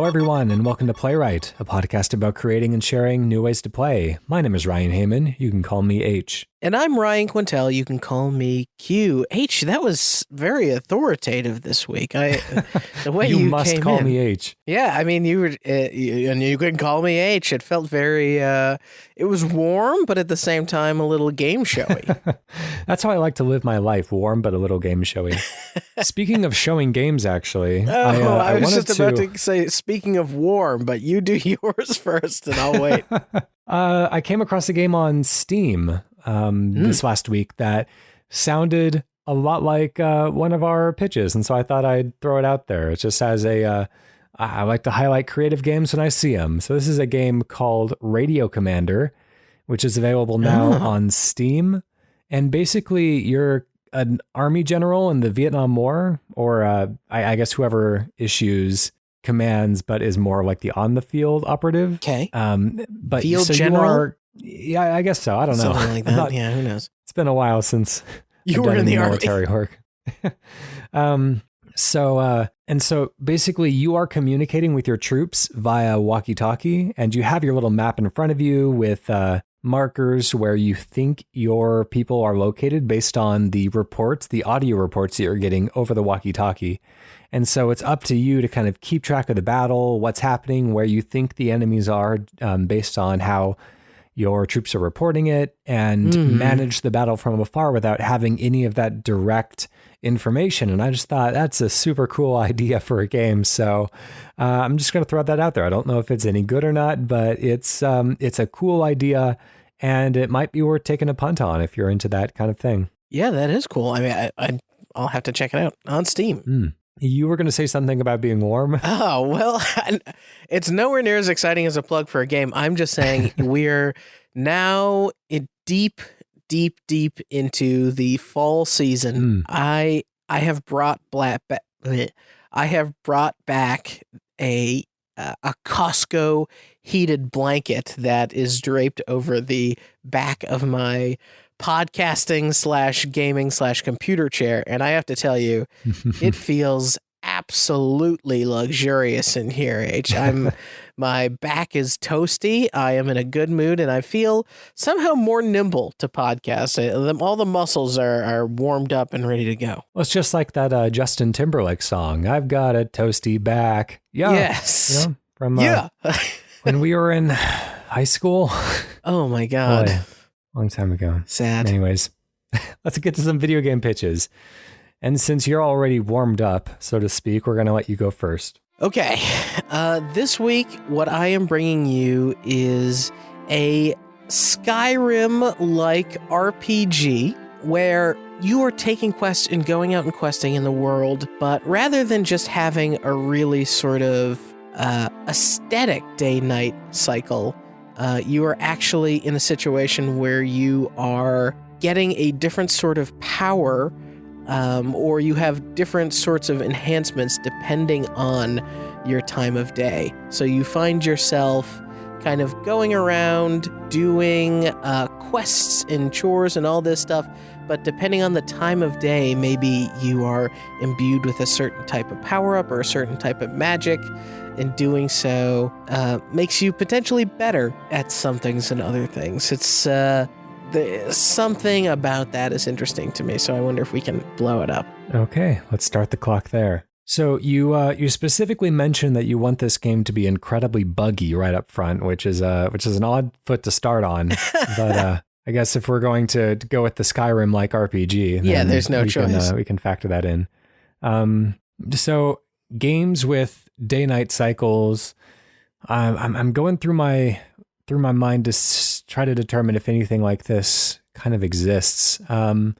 everyone, and welcome to Playwright, a podcast about creating and sharing new ways to play. My name is Ryan Hamann. You can call me H. And I'm Ryan Quintal. You can call me Q. H, that was very authoritative this week. The way you must came call in. me H. Yeah, I mean, and you can call me H. It felt very, it was warm, but at the same time, a little game showy. That's how I like to live my life, warm but a little game showy. Speaking of showing games, actually. I was just about to say, speaking of warm, but you do yours first, and I'll wait. I came across a game on Steam this last week that sounded a lot like one of our pitches, and so I thought I'd throw it out there. It just has I like to highlight creative games when I see them. So this is a game called Radio Commander, which is available now on Steam, and basically you're an army general in the Vietnam War, or I guess whoever issues commands, but is more like the on the field operative. Okay. But field so general. Yeah, I guess so. I don't know. Something like that. Yeah, who knows? It's been a while since you I've were done in the military work. So basically you are communicating with your troops via walkie-talkie, and you have your little map in front of you with markers where you think your people are located based on the reports, the audio reports that you're getting over the walkie-talkie. And so it's up to you to kind of keep track of the battle, what's happening, where you think the enemies are, based on how your troops are reporting it, and manage the battle from afar without having any of that direct information. And I just thought that's a super cool idea for a game. So I'm just going to throw that out there. I don't know if it's any good or not, but it's a cool idea, and it might be worth taking a punt on if you're into that kind of thing. Yeah, that is cool. I mean, I'll have to check it out on Steam. You were going to say something about being warm? Oh, well, it's nowhere near as exciting as a plug for a game. I'm just saying we're now deep into the fall season. I have brought back a Costco heated blanket that is draped over the back of my podcasting / gaming / computer chair, and I have to tell you, it feels absolutely luxurious in here. My back is toasty. I am in a good mood, and I feel somehow more nimble to podcast. All the muscles are warmed up and ready to go. Well, it's just like that Justin Timberlake song, "I've got a toasty back." Yeah. Yes. You know, from when we were in high school. Oh my God. Boy. Long time ago. Sad. Anyways, let's get to some video game pitches. And since you're already warmed up, so to speak, we're going to let you go first. Okay. This week, what I am bringing you is a Skyrim-like RPG where you are taking quests and going out and questing in the world, but rather than just having a really sort of aesthetic day-night cycle, you are actually in a situation where you are getting a different sort of power, or you have different sorts of enhancements depending on your time of day. So you find yourself kind of going around doing quests and chores and all this stuff, but depending on the time of day, maybe you are imbued with a certain type of power-up or a certain type of magic, and doing so makes you potentially better at some things than other things. It's something about that is interesting to me, so I wonder if we can blow it up. Okay, let's start the clock there. So you specifically mentioned that you want this game to be incredibly buggy right up front, which is an odd foot to start on. But I guess if we're going to go with the Skyrim-like RPG, then there's no choice. We can factor that in. So games with day-night cycles, I'm going through my mind to try to determine if anything like this kind of exists. I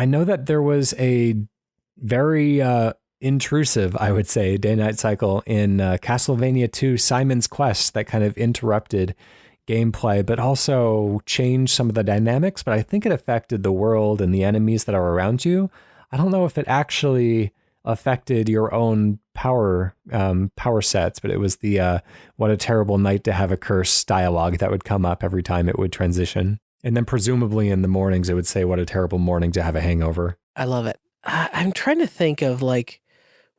know that there was a very intrusive, I would say, day-night cycle in Castlevania 2 Simon's Quest that kind of interrupted gameplay, but also changed some of the dynamics. But I think it affected the world and the enemies that are around you. I don't know if it actually affected your own power sets, but it was the what a terrible night to have a curse dialogue that would come up every time it would transition. And then presumably in the mornings, it would say, what a terrible morning to have a hangover. I love it. I'm trying to think of like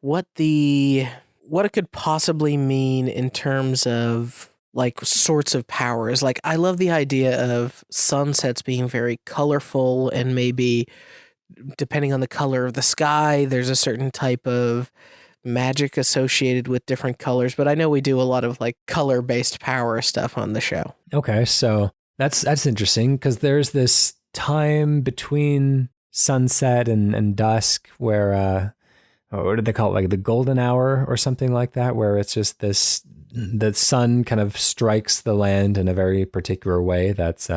what the what it could possibly mean in terms of like sorts of powers. Like, I love the idea of sunsets being very colorful, and maybe depending on the color of the sky, there's a certain type of magic associated with different colors. But I know we do a lot of like color-based power stuff on the show. Okay, so that's interesting, because there's this time between sunset and dusk where what did they call it, like the golden hour or something like that, where it's just the sun kind of strikes the land in a very particular way that's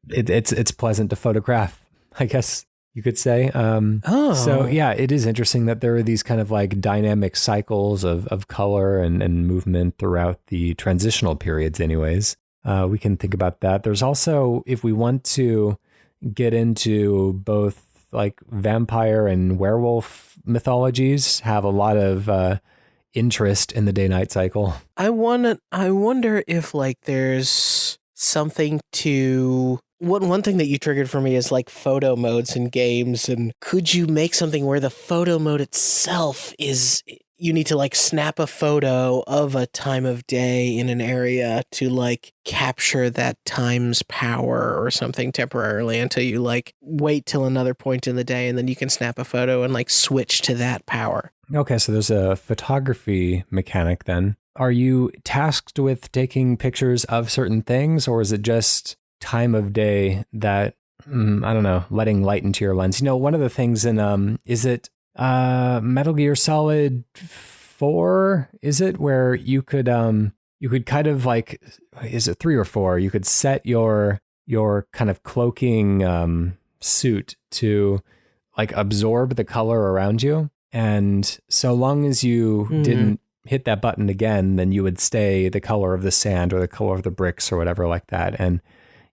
it's pleasant to photograph, I guess you could say. So yeah, it is interesting that there are these kind of like dynamic cycles of color and movement throughout the transitional periods anyways. We can think about that. There's also, if we want to get into both like vampire and werewolf mythologies, have a lot of interest in the day-night cycle. I wonder if like there's something to... One thing that you triggered for me is like photo modes in games, and could you make something where the photo mode itself is, you need to like snap a photo of a time of day in an area to like capture that time's power or something temporarily until you like wait till another point in the day, and then you can snap a photo and like switch to that power. Okay, so there's a photography mechanic then. Are you tasked with taking pictures of certain things, or is it just time of day that, I don't know, letting light into your lens? You know, one of the things in, is it Metal Gear Solid 4, is it, where you could kind of like, is it 3 or 4? You could set your kind of cloaking suit to like absorb the color around you. And so long as you didn't hit that button again, then you would stay the color of the sand or the color of the bricks or whatever like that. And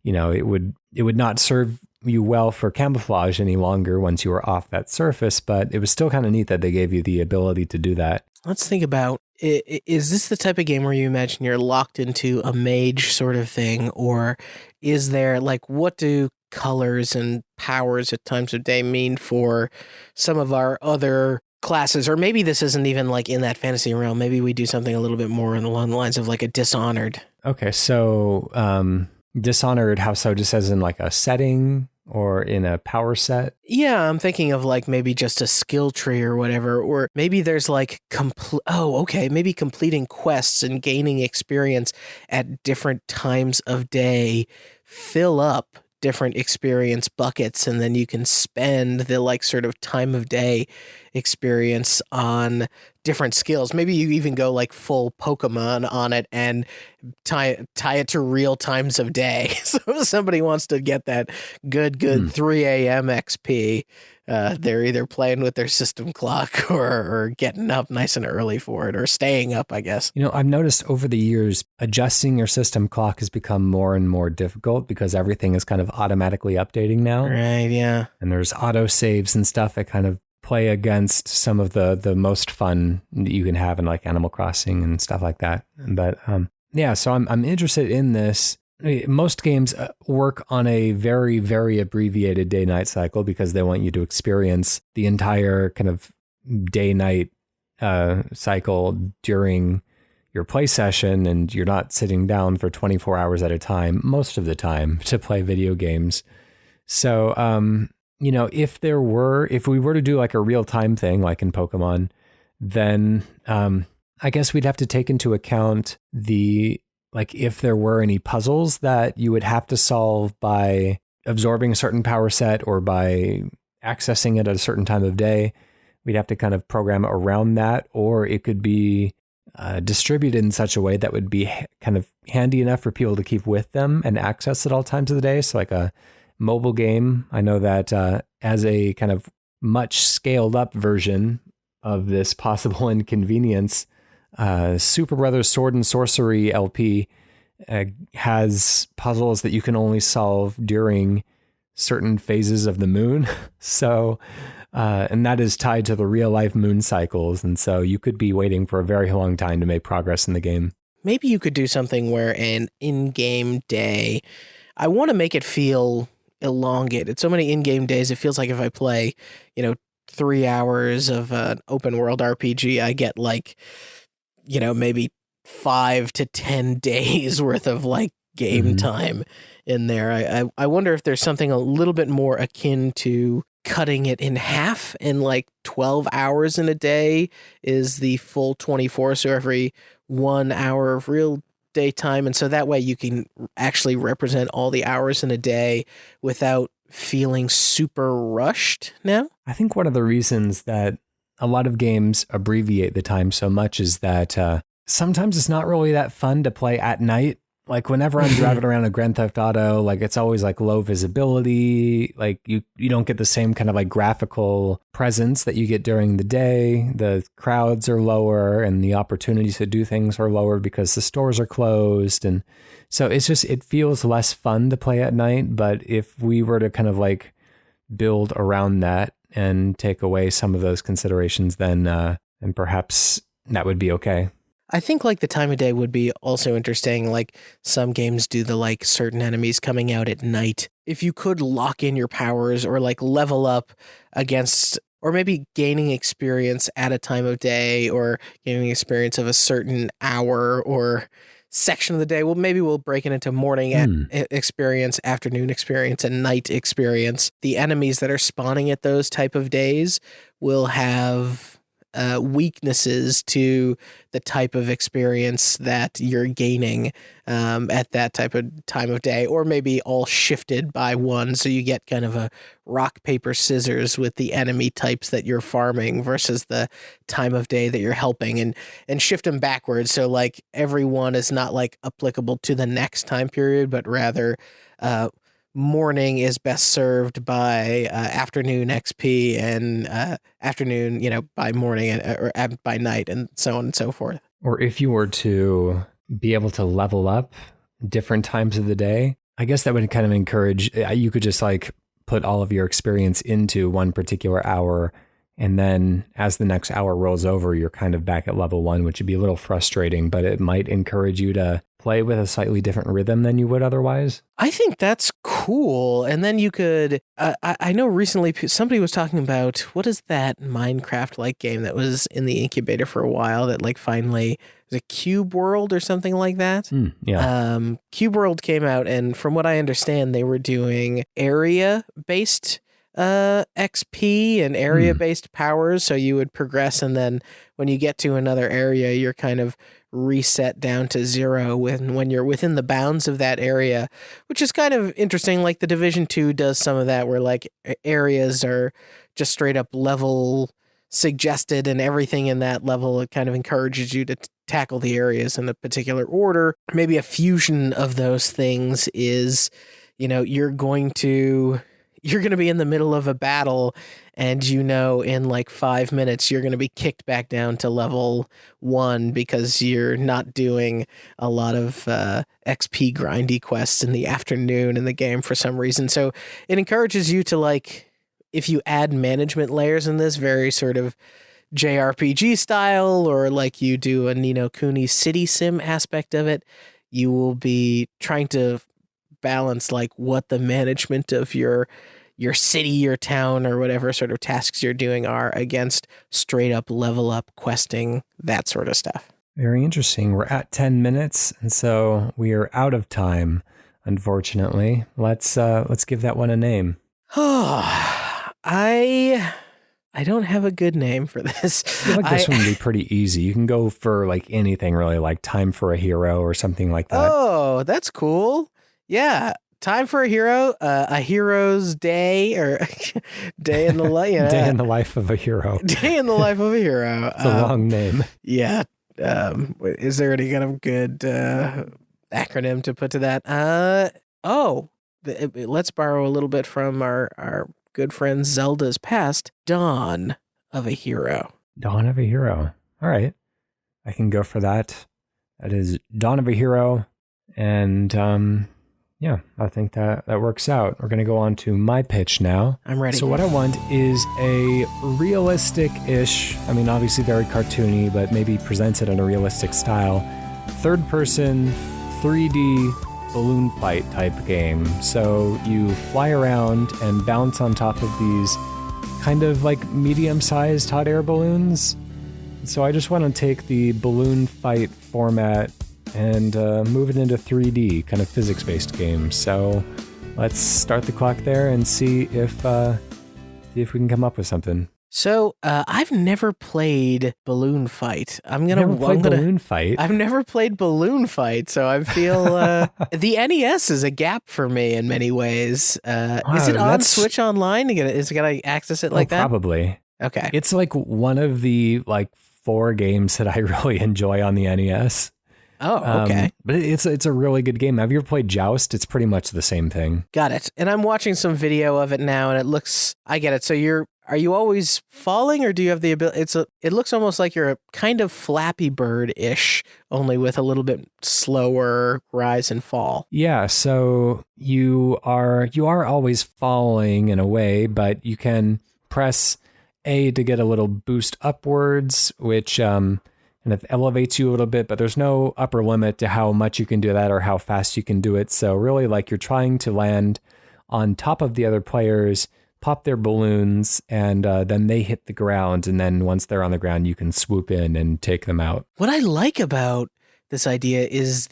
you know, it would not serve you well for camouflage any longer once you were off that surface, but it was still kind of neat that they gave you the ability to do that. Let's think about, is this the type of game where you imagine you're locked into a mage sort of thing, or is there like, what do colors and powers at times of day mean for some of our other classes? Or maybe this isn't even like in that fantasy realm. Maybe we do something a little bit more along the lines of like a Dishonored. Okay, so Dishonored, how so? Just as in like a setting or in a power set? Yeah, I'm thinking of like maybe just a skill tree or whatever, or maybe there's like maybe completing quests and gaining experience at different times of day fill up different experience buckets, and then you can spend the like sort of time of day experience on different skills. Maybe you even go like full Pokemon on it and tie it to real times of day. So if somebody wants to get that good 3 a.m. XP, they're either playing with their system clock or getting up nice and early for it, or staying up, I guess. You know, I've noticed over the years, adjusting your system clock has become more and more difficult because everything is kind of automatically updating now. Right, yeah. And there's auto saves and stuff that kind of play against some of the most fun that you can have in like Animal Crossing and stuff like that. But yeah, so I'm interested in this. Most games work on a very, very abbreviated day-night cycle because they want you to experience the entire kind of day-night cycle during your play session, and you're not sitting down for 24 hours at a time most of the time to play video games. So, you know, if we were to do like a real-time thing like in Pokemon, then I guess we'd have to take into account like if there were any puzzles that you would have to solve by absorbing a certain power set or by accessing it at a certain time of day, we'd have to kind of program around that, or it could be distributed in such a way that would be kind of handy enough for people to keep with them and access at all times of the day. So like a mobile game, I know that as a kind of much scaled up version of this possible inconvenience, Super Brothers Sword and Sorcery LP has puzzles that you can only solve during certain phases of the moon. So, and that is tied to the real life moon cycles. And so you could be waiting for a very long time to make progress in the game. Maybe you could do something where an in-game day, I want to make it feel elongated. So many in-game days, it feels like if I play, 3 hours of an open world RPG, I get like, maybe 5 to 10 days worth of like game time in there. I wonder if there's something a little bit more akin to cutting it in half, and like 12 hours in a day is the full 24. So every 1 hour of real daytime. And so that way you can actually represent all the hours in a day without feeling super rushed now. I think one of the reasons that a lot of games abbreviate the time so much is that sometimes it's not really that fun to play at night. Like whenever I'm driving around a Grand Theft Auto, like it's always like low visibility. Like you don't get the same kind of like graphical presence that you get during the day. The crowds are lower and the opportunities to do things are lower because the stores are closed. And so it feels less fun to play at night. But if we were to kind of like build around that and take away some of those considerations, then and perhaps that would be okay. I think like the time of day would be also interesting. Like some games do the like certain enemies coming out at night. If you could lock in your powers or like level up against, or maybe gaining experience at a time of day or gaining experience of a certain hour or section of the day. Well, maybe we'll break it into morning experience, afternoon experience, and night experience. The enemies that are spawning at those type of days will have weaknesses to the type of experience that you're gaining at that type of time of day, or maybe all shifted by one, so you get kind of a rock, paper, scissors with the enemy types that you're farming versus the time of day that you're helping, and shift them backwards, so like every one is not like applicable to the next time period, but rather morning is best served by afternoon XP, and afternoon, by morning, or by night, and so on and so forth. Or if you were to be able to level up different times of the day, I guess that would kind of encourage, you could just like put all of your experience into one particular hour, and then as the next hour rolls over, you're kind of back at level 1, which would be a little frustrating, but it might encourage you to play with a slightly different rhythm than you would otherwise. I think that's cool. And then you could, I know recently somebody was talking about, what is that Minecraft-like game that was in the incubator for a while that like finally, was it Cube World or something like that? Yeah. Cube World came out, and from what I understand, they were doing area-based XP and area-based powers, so you would progress, and then when you get to another area, you're kind of reset down to 0 when you're within the bounds of that area, which is kind of interesting. Like the Division 2 does some of that, where like areas are just straight up level suggested, and everything in that level, it kind of encourages you to tackle the areas in a particular order. Maybe a fusion of those things is, you're going to be in the middle of a battle, and in like 5 minutes you're going to be kicked back down to level 1 because you're not doing a lot of XP grindy quests in the afternoon in the game for some reason. So it encourages you to, like, if you add management layers in this very sort of JRPG style, or like you do a Ni no Kuni city sim aspect of it, you will be trying to balance like what the management of your city, your town, or whatever sort of tasks you're doing are against straight up level up questing, that sort of stuff. Very interesting. We're at 10 minutes, and so we are out of time, unfortunately. Let's give that one a name. I don't have a good name for this. I feel like this one would be pretty easy. You can go for like anything really, like Time for a Hero or something like that. Oh, that's cool. Yeah. Time for a Hero, a hero's day, or day in the life. Day in the life of a hero. Day in the life of a hero. It's a long name. Yeah. Is there any kind of good acronym to put to that? Let's borrow a little bit from our good friend Zelda's past. Dawn of a Hero. Dawn of a Hero. All right. I can go for that. That is Dawn of a Hero. And yeah, I think that works out. We're going to go on to my pitch now. I'm ready. So what I want is a realistic-ish, I mean, obviously very cartoony, but maybe presented in a realistic style, third-person, 3D balloon fight type game. So you fly around and bounce on top of these kind of like medium-sized hot air balloons. So I just want to take the balloon fight format and move it into 3D, kind of physics-based games. So let's start the clock there and see if we can come up with something. So I've never played Balloon Fight. Balloon Fight? I've never played Balloon Fight, so I feel the NES is a gap for me in many ways. Is it on Switch Online? Is it gonna access it like that? Probably. Okay. It's like one of the 4 games that I really enjoy on the NES. Oh, okay. But it's a really good game. Have you ever played Joust? It's pretty much the same thing. Got it. And I'm watching some video of it now, and I get it. So are you always falling, or do you have the ability? It looks almost like you're a kind of Flappy Bird-ish, only with a little bit slower rise and fall. Yeah, so you are always falling in a way, but you can press A to get a little boost upwards, which kind of elevates you a little bit, but there's no upper limit to how much you can do that or how fast you can do it. So really, you're trying to land on top of the other players, pop their balloons, and then they hit the ground. And then once they're on the ground, you can swoop in and take them out. What I like about this idea is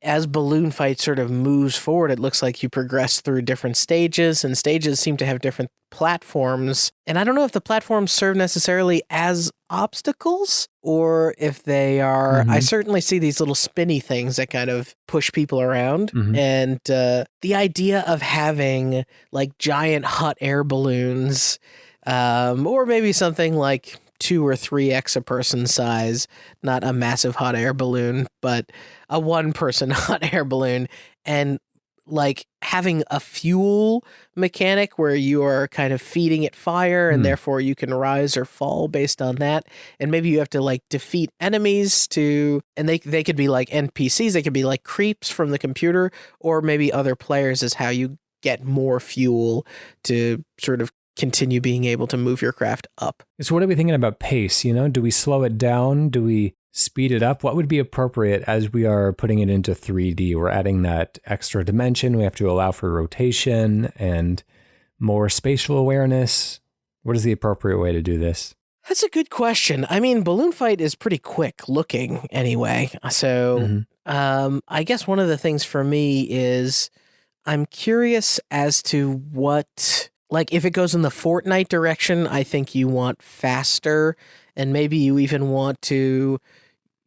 as Balloon Fight sort of moves forward, it looks like you progress through different stages, and stages seem to have different platforms. And I don't know if the platforms serve necessarily as obstacles or if they are, I certainly see these little spinny things that kind of push people around. And the idea of having giant hot air balloons, or maybe something like 2 or 3x a person size, not a massive hot air balloon, but a 1-person hot air balloon, and having a fuel mechanic where you are kind of feeding it fire, and therefore you can rise or fall based on that. And maybe you have to defeat enemies and they could be NPCs, they could be creeps from the computer, or maybe other players is how you get more fuel to sort of continue being able to move your craft up. So what are we thinking about pace? Do we slow it down? Do we speed it up? What would be appropriate as we are putting it into 3D? We're adding that extra dimension. We have to allow for rotation and more spatial awareness. What is the appropriate way to do this? That's a good question. I mean, Balloon Fight is pretty quick looking anyway. So I guess one of the things for me is I'm curious as to what... if it goes in the Fortnite direction, I think you want faster, and maybe you even want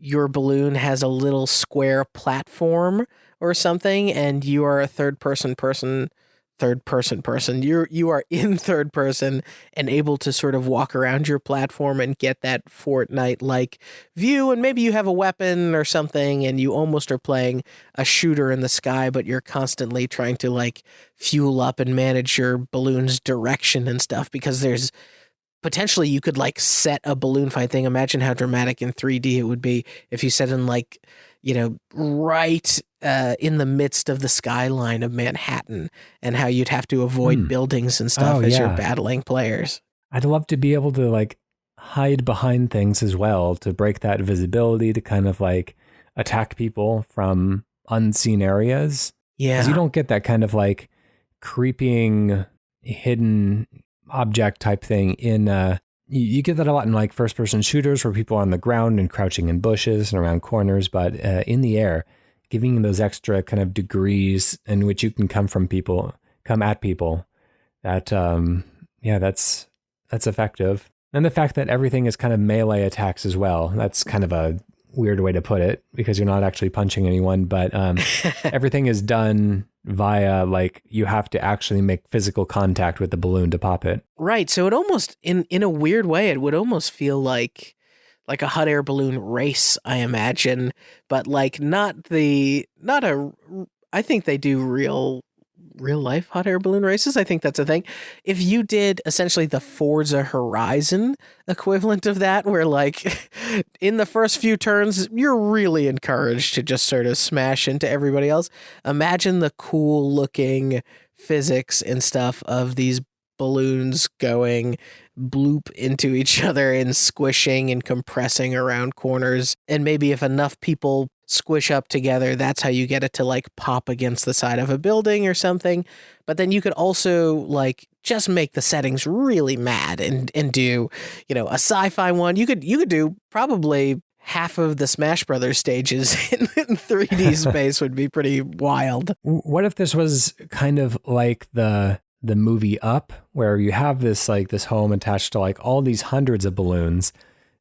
your balloon has a little square platform or something, and you are a third person. You are in third person and able to sort of walk around your platform and get that Fortnite-like view, and maybe you have a weapon or something, and you almost are playing a shooter in the sky, but you're constantly trying to fuel up and manage your balloon's direction and stuff, because there's potentially you could set a balloon fight thing. Imagine how dramatic in 3D it would be if you set in right in the midst of the skyline of Manhattan, and how you'd have to avoid buildings and stuff as you're battling players. I'd love to be able to hide behind things as well, to break that visibility, to kind of attack people from unseen areas. Yeah. Because you don't get that kind of creeping hidden object type thing in you get that a lot in first person shooters where people are on the ground and crouching in bushes and around corners, but in the air, giving you those extra kind of degrees in which you can come at people, that that's effective. And the fact that everything is kind of melee attacks as well, that's kind of a weird way to put it, because you're not actually punching anyone, but everything is done via you have to actually make physical contact with the balloon to pop it. Right. So it almost, in a weird way, it would almost feel like a hot air balloon race, I imagine, but I think they do real life hot air balloon races. I think that's a thing. If you did essentially the Forza Horizon equivalent of that, where in the first few turns, you're really encouraged to just sort of smash into everybody else. Imagine the cool looking physics and stuff of these balloons going bloop into each other and squishing and compressing around corners. And maybe if enough people squish up together. That's how you get it to like pop against the side of a building or something. But then you could also like just make the settings really mad and do, a sci-fi one. You could do probably half of the Smash Brothers stages in 3D space would be pretty wild. What if this was kind of like the movie Up, where you have this home attached to like all these hundreds of balloons,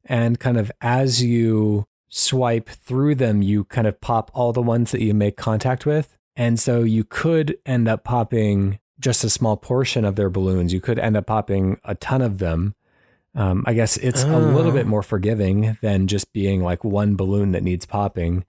and kind of as you swipe through them, you kind of pop all the ones that you make contact with. And so you could end up popping just a small portion of their balloons. You could end up popping a ton of them. I guess it's a little bit more forgiving than just being like one balloon that needs popping.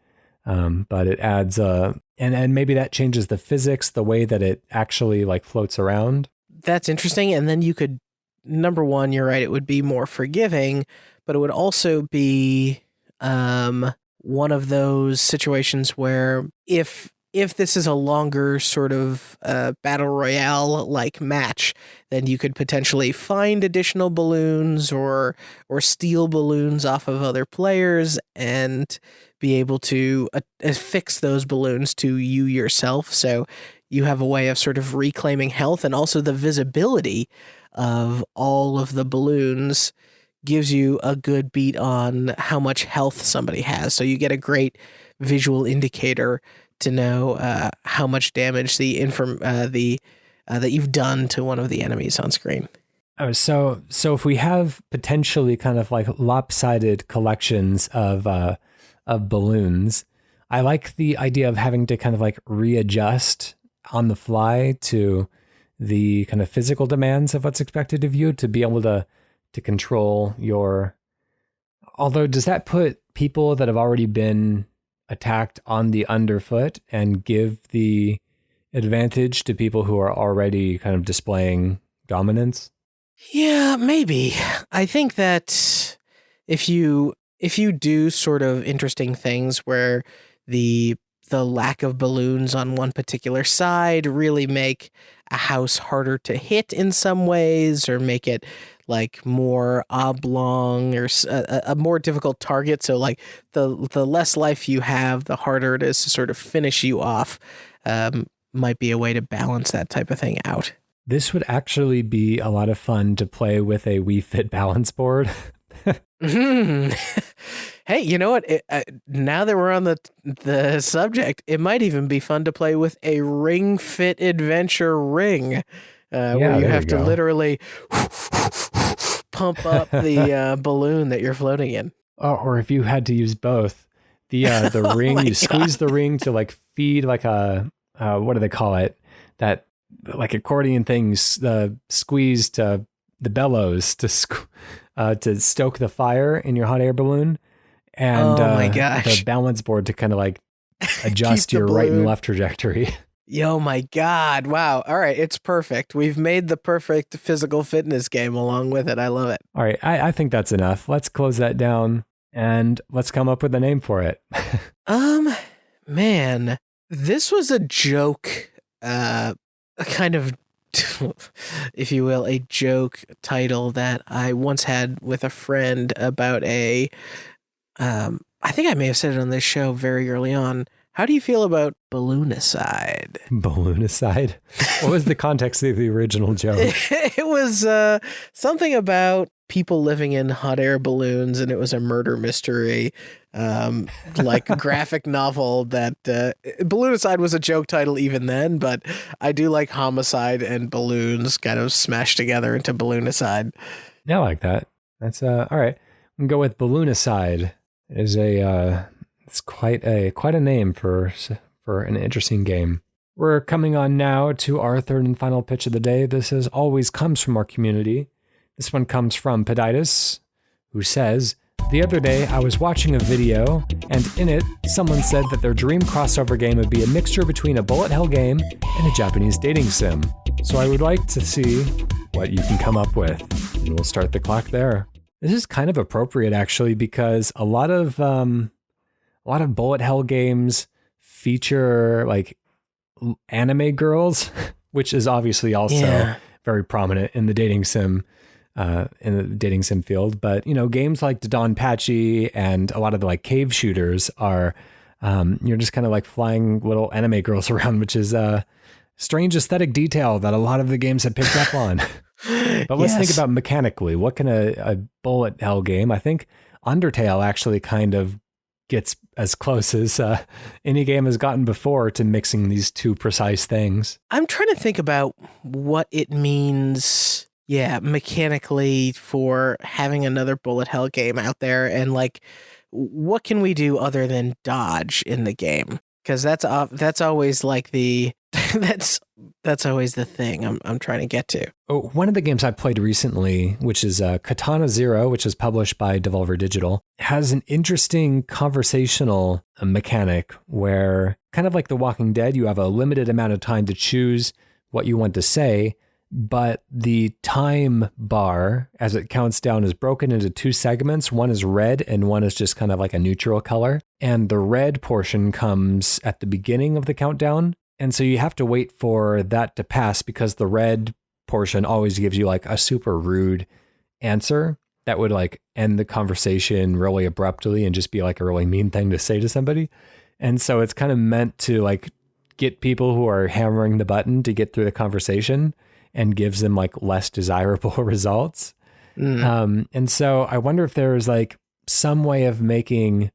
But it adds and maybe that changes the physics, the way that it actually like floats around. That's interesting. And then you could, number one, you're right, it would be more forgiving, but it would also be one of those situations where if this is a longer sort of battle royale like match, then you could potentially find additional balloons or steal balloons off of other players and be able to affix those balloons to you yourself. So you have a way of sort of reclaiming health, and also the visibility of all of the balloons gives you a good beat on how much health somebody has. So you get a great visual indicator to know how much damage that you've done to one of the enemies on screen. Oh, so if we have potentially kind of like lopsided collections of balloons, I like the idea of having to kind of like readjust on the fly to the kind of physical demands of what's expected of you to be able to control your. Although, does that put people that have already been attacked on the underfoot and give the advantage to people who are already kind of displaying dominance? Yeah, maybe. I think that if you do sort of interesting things where the lack of balloons on one particular side really make a house harder to hit in some ways, or make it like more oblong or a more difficult target. So like the less life you have, the harder it is to sort of finish you off. Might be a way to balance that type of thing out. This would actually be a lot of fun to play with a Wii Fit balance board. Hey, you know what? Now that we're on the subject, it might even be fun to play with a Ring Fit Adventure ring, where you have to literally pump up the balloon that you're floating in. Or if you had to use both, the ring, you squeeze the ring to like feed like a what do they call it? That like accordion things, the squeeze to the bellows to stoke the fire in your hot air balloon, and the balance board to kind of like adjust your right and left trajectory. Yo, my God. Wow. All right. It's perfect. We've made the perfect physical fitness game along with it. I love it. All right. I think that's enough. Let's close that down and let's come up with a name for it. Man, this was a joke, a kind of, if you will, a joke title that I once had with a friend about I think I may have said it on this show very early on. How do you feel about Balloonicide? Balloonicide? What was the context of the original joke? It was something about people living in hot air balloons, and it was a murder mystery, like graphic novel that Balloonicide was a joke title even then, but I do like homicide and balloons kind of smashed together into Balloonicide. Yeah, I like that. That's all right. I'm gonna go with Balloonicide. It's quite a name for an interesting game. We're coming on now to our third and final pitch of the day. This as always comes from our community. This one comes from Peditis, who says, "The other day I was watching a video, and in it, someone said that their dream crossover game would be a mixture between a bullet hell game and a Japanese dating sim. So I would like to see what you can come up with." And we'll start the clock there. This is kind of appropriate, actually, because a lot of bullet hell games feature like anime girls, which is obviously also very prominent in the dating sim field. But games like Dodonpachi and a lot of the like cave shooters are You're just kind of like flying little anime girls around, which is a strange aesthetic detail that a lot of the games have picked up on. But let's think about mechanically. What can a bullet hell game? I think Undertale actually kind of gets as close as any game has gotten before to mixing these two precise things. I'm trying to think about what it means, mechanically for having another bullet hell game out there, and like, what can we do other than dodge in the game? Because that's always like the that's always the thing I'm trying to get to. Oh, one of the games I played recently, which is Katana Zero, which is published by Devolver Digital, has an interesting conversational mechanic where, kind of like The Walking Dead, you have a limited amount of time to choose what you want to say, but the time bar, as it counts down, is broken into two segments. One is red and one is just kind of like a neutral color. And the red portion comes at the beginning of the countdown. And so you have to wait for that to pass, because the red portion always gives you like a super rude answer that would like end the conversation really abruptly and just be like a really mean thing to say to somebody. And so it's kind of meant to like get people who are hammering the button to get through the conversation, and gives them like less desirable results. And so I wonder if there's like some way of making,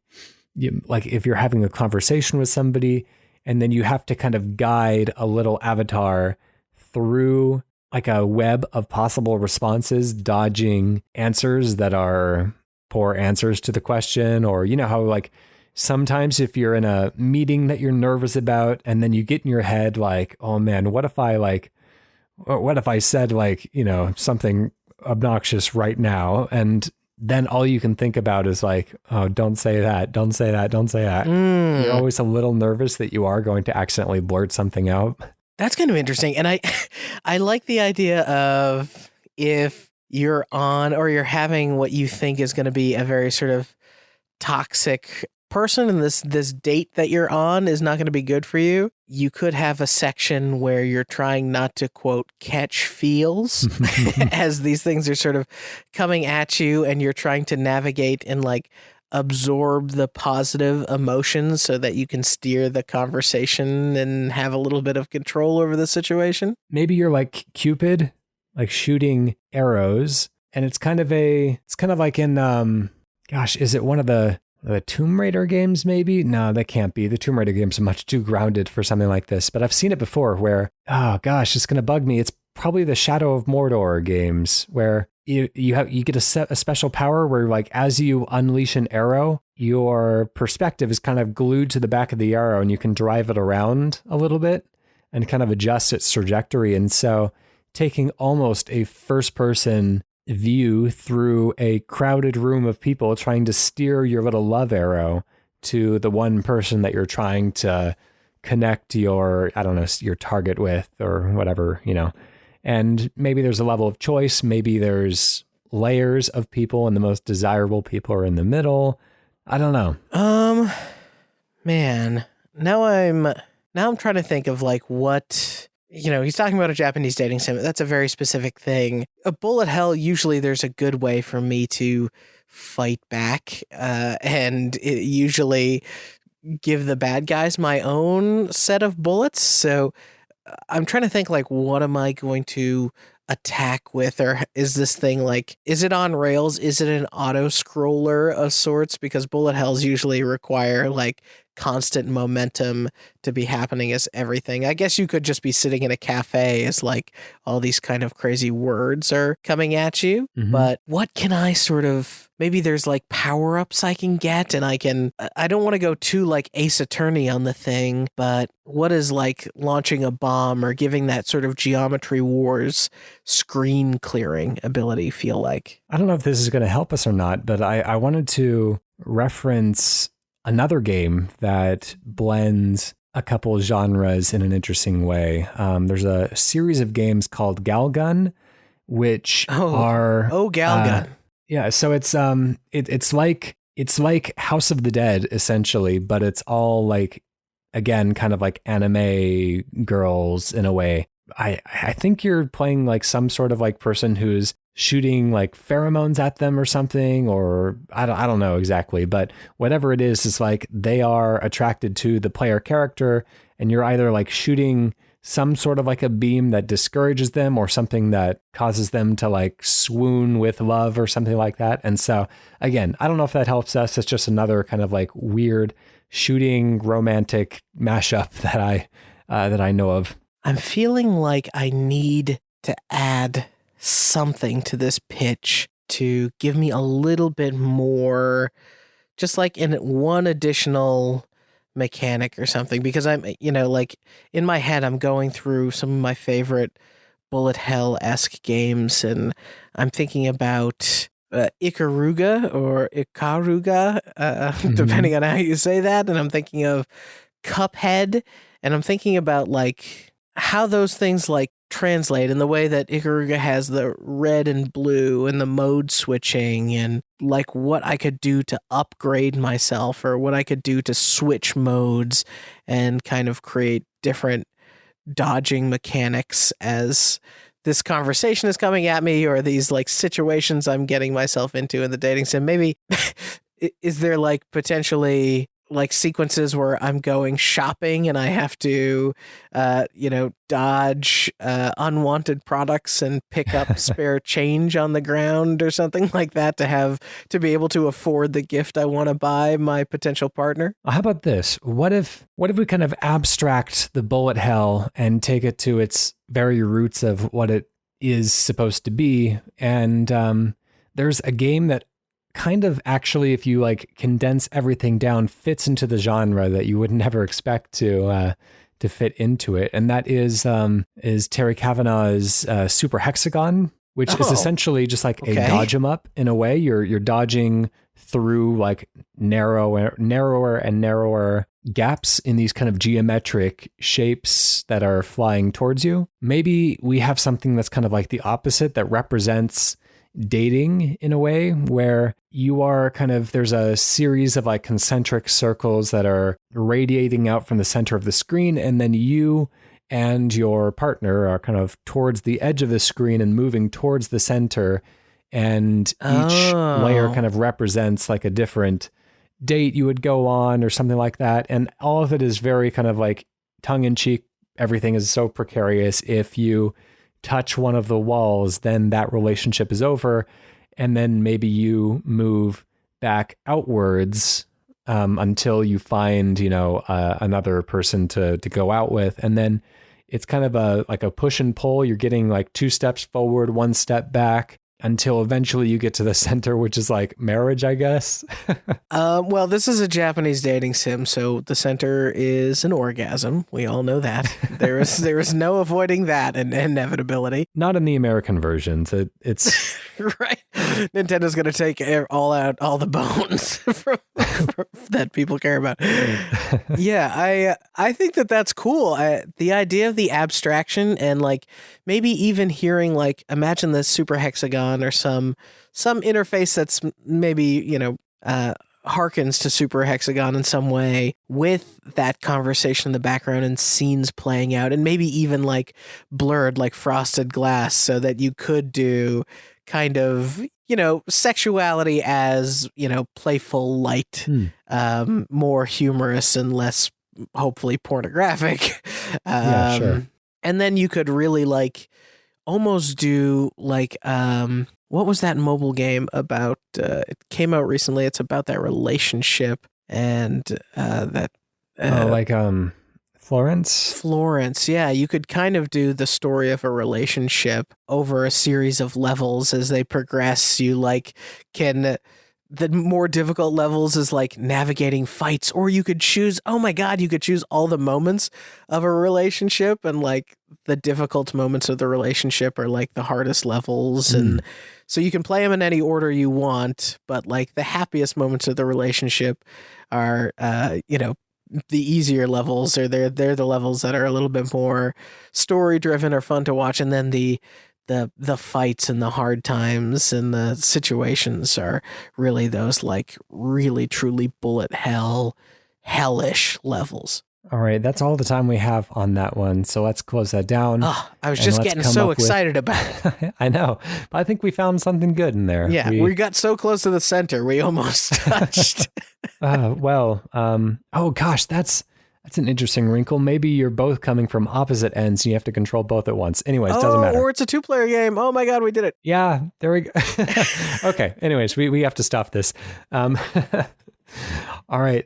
like if you're having a conversation with somebody and then you have to kind of guide a little avatar through like a web of possible responses, dodging answers that are poor answers to the question. Or, you know how like sometimes if you're in a meeting that you're nervous about and then you get in your head like, oh man, what if I said like, you know, something obnoxious right now? And then all you can think about is like, oh, don't say that. Don't say that. Don't say that. You're always a little nervous that you are going to accidentally blurt something out. That's kind of interesting. And I like the idea of, if you're on or you're having what you think is going to be a very sort of toxic person, and this date that you're on is not going to be good for you, you could have a section where you're trying not to, quote, catch feels as these things are sort of coming at you, and you're trying to navigate and like absorb the positive emotions so that you can steer the conversation and have a little bit of control over the situation. Maybe you're like Cupid, like shooting arrows, and it's kind of like in is it one of the Tomb Raider games, maybe? No, that can't be. The Tomb Raider games are much too grounded for something like this. But I've seen it before where, oh gosh, it's going to bug me. It's probably the Shadow of Mordor games where you get a special power where like as you unleash an arrow, your perspective is kind of glued to the back of the arrow and you can drive it around a little bit and kind of adjust its trajectory. And so taking almost a first person view through a crowded room of people, trying to steer your little love arrow to the one person that you're trying to connect your target with or whatever, you know. And maybe there's a level of choice. Maybe there's layers of people and the most desirable people are in the middle. I don't know. Man, now I'm trying to think of like what, you know, he's talking about a Japanese dating sim. That's a very specific thing. A bullet hell, usually there's a good way for me to fight back, and it usually give the bad guys my own set of bullets. So I'm trying to think like, what am I going to attack with? Or is this thing like, is it on rails? Is it an auto scroller of sorts? Because bullet hells usually require like constant momentum to be happening as everything. I guess you could just be sitting in a cafe as like all these kind of crazy words are coming at you. But what can I sort of, maybe there's like power-ups I can get, and I don't want to go too like Ace Attorney on the thing, but what is like launching a bomb or giving that sort of Geometry Wars screen clearing ability feel like? I don't know if this is going to help us or not, but I wanted to reference another game that blends a couple genres in an interesting way. There's a series of games called Galgun, which are Galgun. Yeah, so it's like House of the Dead essentially, but it's all like, again, kind of like anime girls in a way. I think you're playing like some sort of like person who's shooting like pheromones at them or something, or I don't know exactly, but whatever it is like they are attracted to the player character, and you're either like shooting some sort of like a beam that discourages them or something that causes them to like swoon with love or something like that. And so again, I don't know if that helps us. It's just another kind of like weird shooting romantic mashup that I know of. I'm feeling like I need to add something to this pitch to give me a little bit more, just like in one additional mechanic or something, because I'm, like in my head, I'm going through some of my favorite bullet hell-esque games, and I'm thinking about Ikaruga or Ikaruga, depending on how you say that, and I'm thinking of Cuphead, and I'm thinking about like how those things like translate in the way that Ikaruga has the red and blue and the mode switching, and like what I could do to upgrade myself or what I could do to switch modes and kind of create different dodging mechanics as this conversation is coming at me, or these like situations I'm getting myself into in the dating sim. Maybe is there like potentially like sequences where I'm going shopping and I have to, dodge unwanted products and pick up spare change on the ground or something like that to be able to afford the gift I want to buy my potential partner? How about this? What if we kind of abstract the bullet hell and take it to its very roots of what it is supposed to be? And there's a game that kind of actually, if you like condense everything down, fits into the genre that you would never expect to fit into it, and that is Terry Kavanagh's Super Hexagon, which is essentially just like a dodge 'em up in a way. You're dodging through like narrower and narrower gaps in these kind of geometric shapes that are flying towards you. Maybe we have something that's kind of like the opposite, that represents dating in a way, where you are kind of, there's a series of like concentric circles that are radiating out from the center of the screen, and then you and your partner are kind of towards the edge of the screen and moving towards the center, and each layer kind of represents like a different date you would go on or something like that. And all of it is very kind of like tongue-in-cheek. Everything is so precarious. If you touch one of the walls, then that relationship is over, and then maybe you move back outwards until you find another person to go out with, and then it's kind of a push and pull. You're getting like 2 steps forward, 1 step back, until eventually you get to the center, which is like marriage, I guess. Well, this is a Japanese dating sim, so the center is an orgasm. We all know that. There is no avoiding that inevitability. Not in the American versions. It's right. Nintendo's going to take all the bones from that people care about. Yeah, I think that's cool. The idea of the abstraction, and like maybe even hearing like, imagine the Super Hexagon or some interface that's maybe harkens to Super Hexagon in some way, with that conversation in the background and scenes playing out, and maybe even like blurred like frosted glass, so that you could do kind of sexuality as playful, light, more humorous and less hopefully pornographic. Yeah, sure. And then you could really like almost do like what was that mobile game about? It came out recently. It's about that relationship and Florence. Yeah, you could kind of do the story of a relationship over a series of levels as they progress. You like can. The more difficult levels is like navigating fights, or you could choose, you could choose all the moments of a relationship, and like the difficult moments of the relationship are like the hardest levels. And so you can play them in any order you want, but like the happiest moments of the relationship are, the easier levels, or they're the levels that are a little bit more story driven or fun to watch. And then the fights and the hard times and the situations are really those like really truly bullet hellish levels. All right, that's all the time we have on that one. So let's close that down. Oh, I was just getting so excited about it. I know, but I think we found something good in there. Yeah, we got so close to the center, we almost touched. Oh gosh, that's an interesting wrinkle. Maybe you're both coming from opposite ends and you have to control both at once. Anyways, doesn't matter. Or it's a 2-player game. Oh my God, we did it. Yeah, there we go. Okay, anyways, we have to stop this. All right,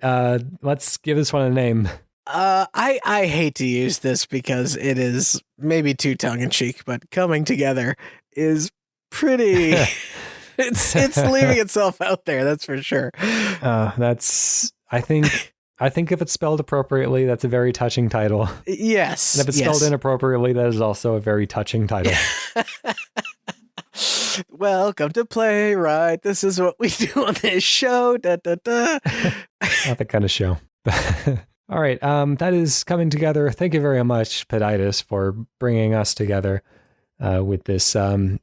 let's give this one a name. I hate to use this because it is maybe too tongue-in-cheek, but Coming Together is pretty... it's leaving itself out there, that's for sure. I think if it's spelled appropriately, that's a very touching title. Yes. And if it's spelled inappropriately, that is also a very touching title. Welcome to Playwright. This is what we do on this show. Da, da, da. Not that kind of show. All right. That is Coming Together. Thank you very much, Peditis, for bringing us together with this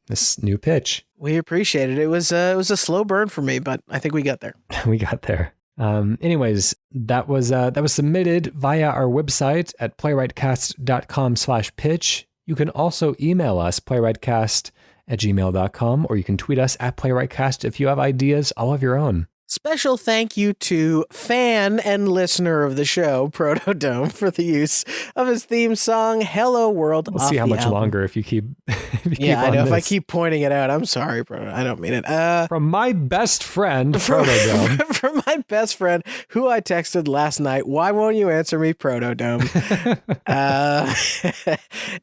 this new pitch. We appreciate it. It was a slow burn for me, but I think we got there. We got there. Anyways, that was submitted via our website at playwrightcast.com/pitch. You can also email us, playwrightcast@gmail.com, or you can tweet us at playwrightcast if you have ideas all of your own. Special thank you to fan and listener of the show, Protodome, for the use of his theme song, Hello World. We'll see how much longer if you keep I know. If I keep pointing it out, I'm sorry, Proto. I don't mean it. From my best friend, Protodome. From my best friend, who I texted last night, why won't you answer me, Protodome?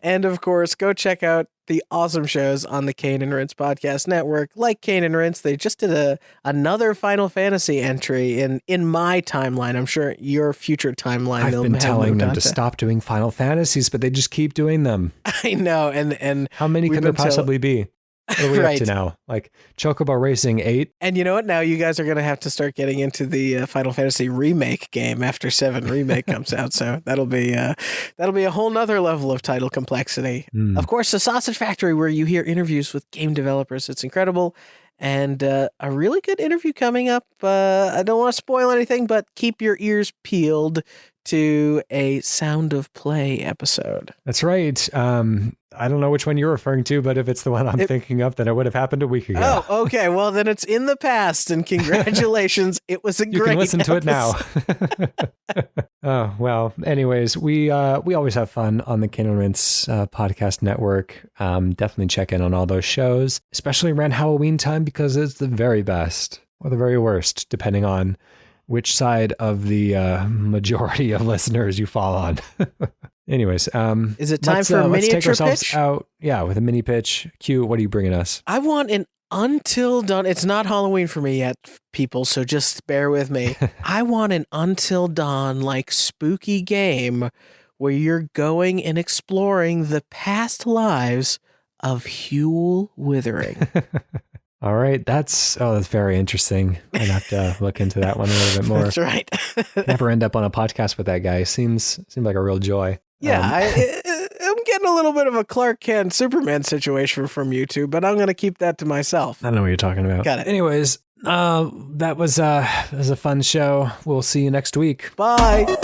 And of course, go check out the awesome shows on the Kane and Rince podcast network. Like Kane and Rince, they just did another Final Fantasy entry in my timeline. I'm sure your future timeline. I've been telling them to stop doing Final Fantasies, but they just keep doing them. I know, and how many can there possibly be? What are we up to now? Like Chocobo Racing 8? And you know what? Now you guys are going to have to start getting into the Final Fantasy remake game after 7 Remake comes out. So that'll be a whole nother level of title complexity. Of course, the Sausage Factory, where you hear interviews with game developers. It's incredible. And a really good interview coming up. I don't want to spoil anything, but keep your ears peeled to a Sound of Play episode. That's right. I don't know which one you're referring to, but if it's the one I'm thinking of, then it would have happened a week ago. Oh, okay. Well, then it's in the past, and congratulations. It was a great You can listen episode. to it now. Oh, well, anyways, we always have fun on the Kane and Rince podcast network. Definitely check in on all those shows, especially around Halloween time, because it's the very best or the very worst, depending on which side of the majority of listeners you fall on. Anyways, is it time for a let's miniature take ourselves pitch? out. Yeah, with a mini pitch. Q, what are you bringing us? I want an Until Dawn. It's not Halloween for me yet, people, so just bear with me. I want an Until Dawn like spooky game where you're going and exploring the past lives of Huel Withering. All right, that's very interesting. I'd have to look into that one a little bit more. That's right. Never end up on a podcast with that guy. Seems like a real joy. Yeah, I'm getting a little bit of a Clark Kent Superman situation from you two, but I'm going to keep that to myself. I don't know what you're talking about. Got it. Anyways, that was a fun show. We'll see you next week. Bye.